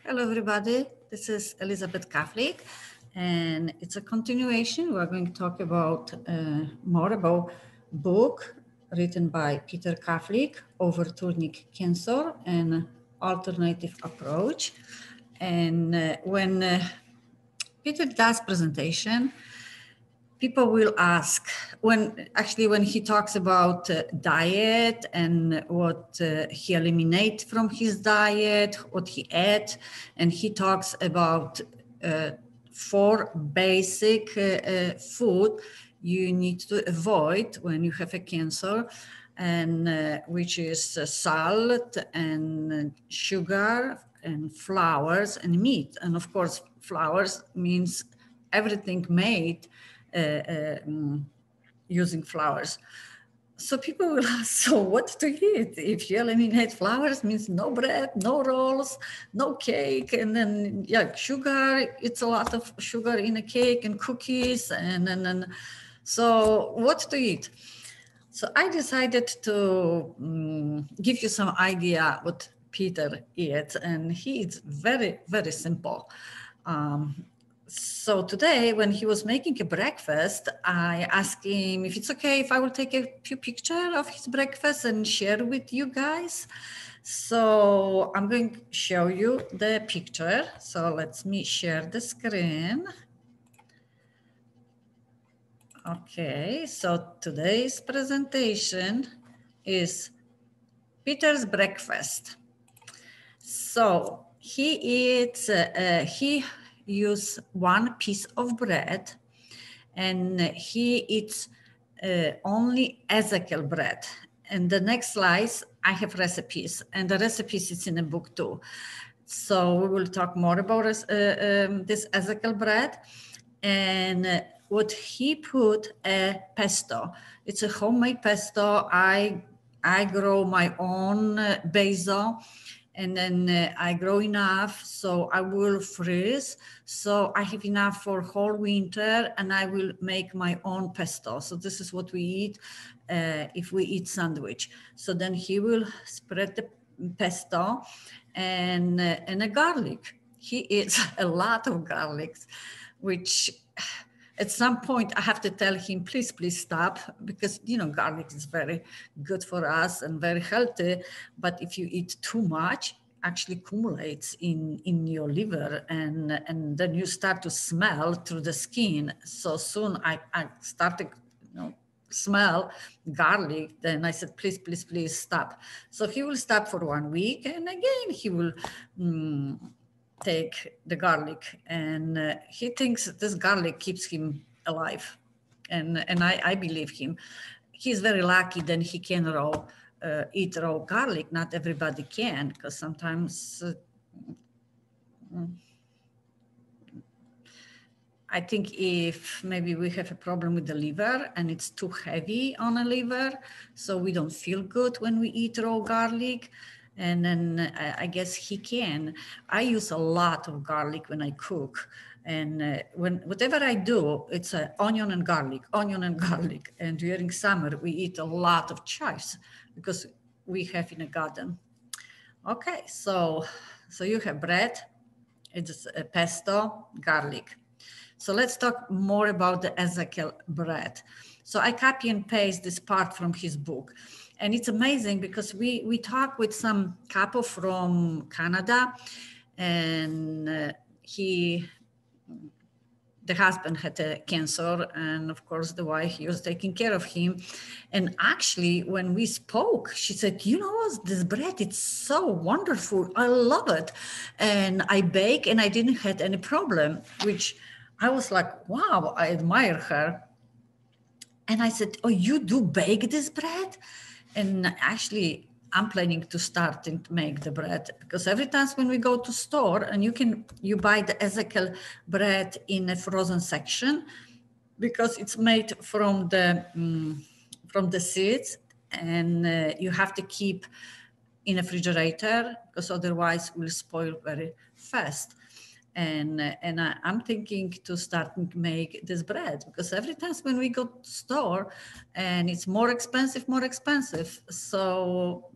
Hello, everybody. This is Elizabeth Catholic, and it's a continuation. We're going to talk about more about book written by Peter Catholic, Overturning Cancer, an alternative approach. And when Peter does presentation, people will ask when he talks about diet and what he eliminates from his diet, what he ate, and he talks about 4 basic food you need to avoid when you have a cancer, and which is salt and sugar and flours and meat. And of course, flours means everything made using flours. So people will ask, so what to eat? If you eliminate flours, means no bread, no rolls, no cake, and then sugar. It's a lot of sugar in a cake and cookies, and so what to eat? So I decided to give you some idea what Peter eats, and he eats very, very simple. So today, when he was making a breakfast, I asked him if it's okay if I will take a few pictures of his breakfast and share with you guys. So I'm going to show you the picture. So let me share the screen. Okay, so today's presentation is Peter's breakfast. So he eats, he uses 1 piece of bread, and he eats only Ezekiel bread. And the next slice, I have recipes, and the recipes is in a book too. So we will talk more about this Ezekiel bread. And what he put pesto. It's a homemade pesto. I grow my own basil. And then I grow enough, so I will freeze. So I have enough for whole winter, and I will make my own pesto. So this is what we eat if we eat sandwich. So then he will spread the pesto and a garlic. He eats a lot of garlics, which at some point I have to tell him, please stop, because garlic is very good for us and very healthy. But if you eat too much, actually accumulates in your liver, and then you start to smell through the skin. So soon I started smell garlic. Then I said, please stop. So he will stop for 1 week, and again he will take the garlic, and he thinks this garlic keeps him alive, and I believe him. He's very lucky that he can eat raw garlic. Not everybody can, because sometimes I think if maybe we have a problem with the liver and it's too heavy on a liver, so we don't feel good when we eat raw garlic. And then I guess he can. I use a lot of garlic when I cook. And whatever I do, it's onion and garlic. And during summer, we eat a lot of chives because we have in a garden. Okay, so you have bread, it's a pesto, garlic. So let's talk more about the Ezekiel bread. So I copy and paste this part from his book. And it's amazing because we talk with some couple from Canada, and the husband had a cancer, and of course the wife, he was taking care of him. And actually when we spoke, she said, this bread, it's so wonderful. I love it. And I bake and I didn't have any problem, which I was like, wow, I admire her. And I said, oh, you do bake this bread? And actually, I'm planning to start and make the bread, because every time when we go to store, and you buy the Ezekiel bread in a frozen section, because it's made from the seeds, and you have to keep in a refrigerator, because otherwise it will spoil very fast. And I'm thinking to start make this bread, because every time when we go to store, and it's more expensive. So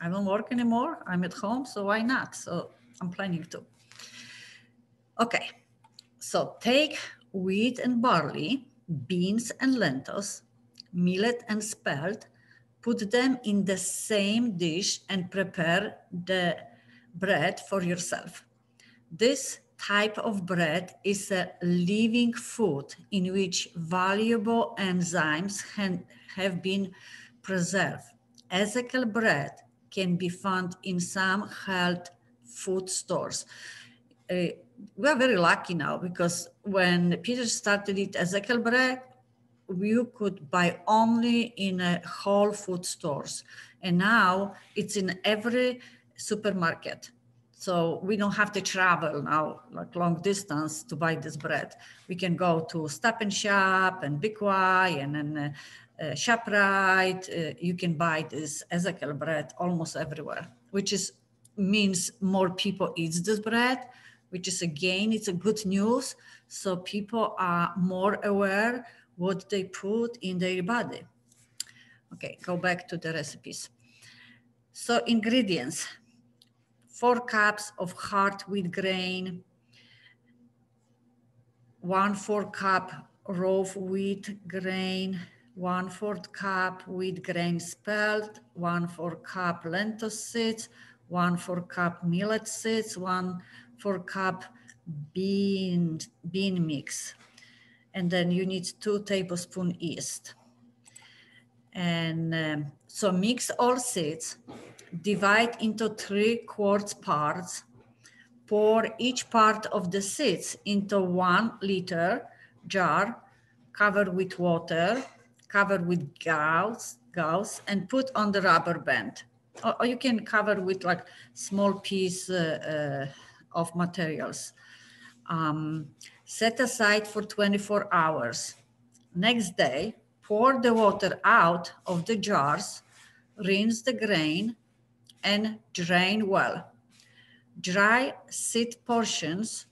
I don't work anymore. I'm at home, so why not? So I'm planning to. Okay, so take wheat and barley, beans and lentils, millet and spelt, put them in the same dish and prepare the bread for yourself. This type of bread is a living food in which valuable enzymes have been preserved. Ezekiel bread can be found in some health food stores. We are very lucky now because when Peter started it Ezekiel bread, you could buy only in whole food stores. And now it's in every supermarket. So we don't have to travel now like long distance to buy this bread. We can go to Stop and Shop and Big Y and then ShopRite. You can buy this Ezekiel bread almost everywhere, which means more people eat this bread, which is again, it's a good news. So people are more aware what they put in their body. Okay, go back to the recipes. So ingredients, 4 cups of hard wheat grain, 1/4 cup raw wheat grain, 1/4 cup wheat grain spelt, 1/4 cup lentil seeds, 1/4 cup millet seeds, 1/4 cup bean mix. And then you need 2 tablespoons yeast. And so mix all seeds, divide into 3/4 parts, pour each part of the seeds into 1 liter jar, cover with water, cover with gauze, and put on the rubber band. Or you can cover with like small piece of materials. Set aside for 24 hours. Next day, pour the water out of the jars, rinse the grain, and drain well. Dry seed portions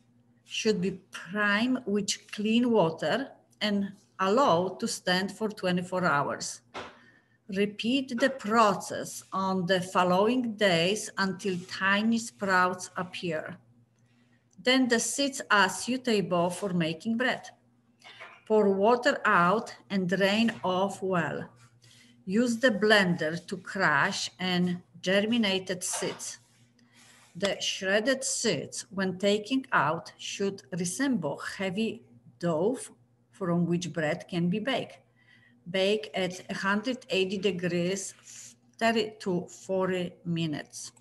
should be primed with clean water and allowed to stand for 24 hours. Repeat the process on the following days until tiny sprouts appear. Then the seeds are suitable for making bread. Pour water out and drain off well. Use the blender to crush and germinated seeds. The shredded seeds, when taken out, should resemble heavy dough from which bread can be baked. Bake at 180 degrees, 30 to 40 minutes.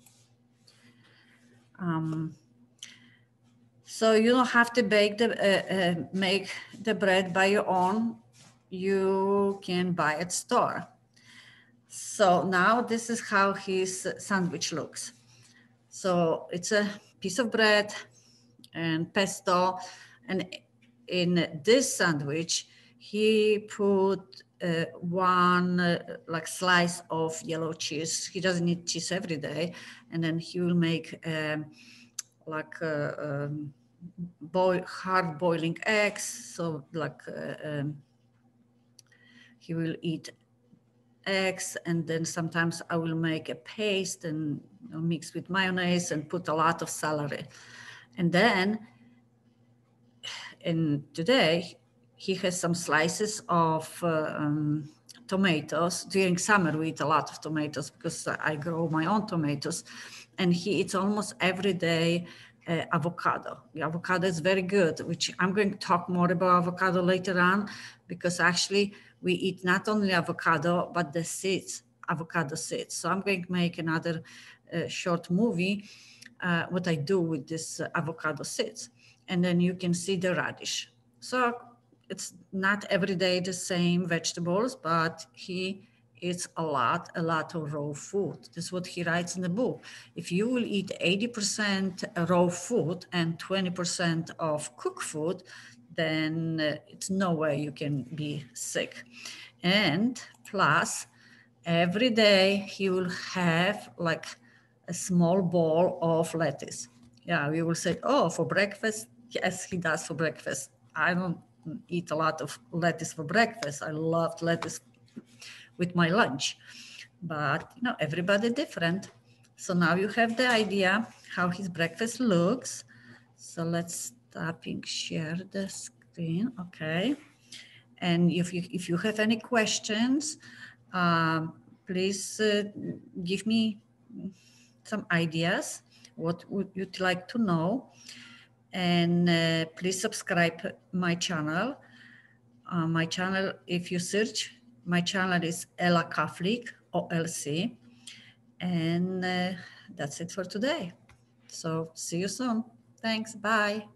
So you don't have to make the bread by your own. You can buy at store. So now this is how his sandwich looks. So it's a piece of bread and pesto. And in this sandwich, he put 1 like slice of yellow cheese. He doesn't eat cheese every day. And then he will make hard boiling eggs. So like he will eat eggs, and then sometimes I will make a paste and mix with mayonnaise and put a lot of celery. And then today he has some slices of tomatoes. During summer we eat a lot of tomatoes because I grow my own tomatoes, and he eats almost every day avocado. The avocado is very good, which I'm going to talk more about avocado later on, because actually we eat not only avocado, but the seeds, avocado seeds. So I'm going to make another short movie, what I do with this avocado seeds. And then you can see the radish. So it's not every day the same vegetables, but he eats a lot of raw food. This is what he writes in the book. If you will eat 80% raw food and 20% of cooked food, then it's no way you can be sick. And plus, every day he will have like a small bowl of lettuce. Yeah, we will say, oh, for breakfast? Yes, he does for breakfast. I don't eat a lot of lettuce for breakfast. I love lettuce with my lunch. But everybody different. So now you have the idea how his breakfast looks. So let's tapping share the screen. Okay. And if you have any questions, please give me some ideas. What would you like to know? And please subscribe my channel. My channel, if you search, my channel is Ella Catholic, OLC. And that's it for today. So see you soon. Thanks. Bye.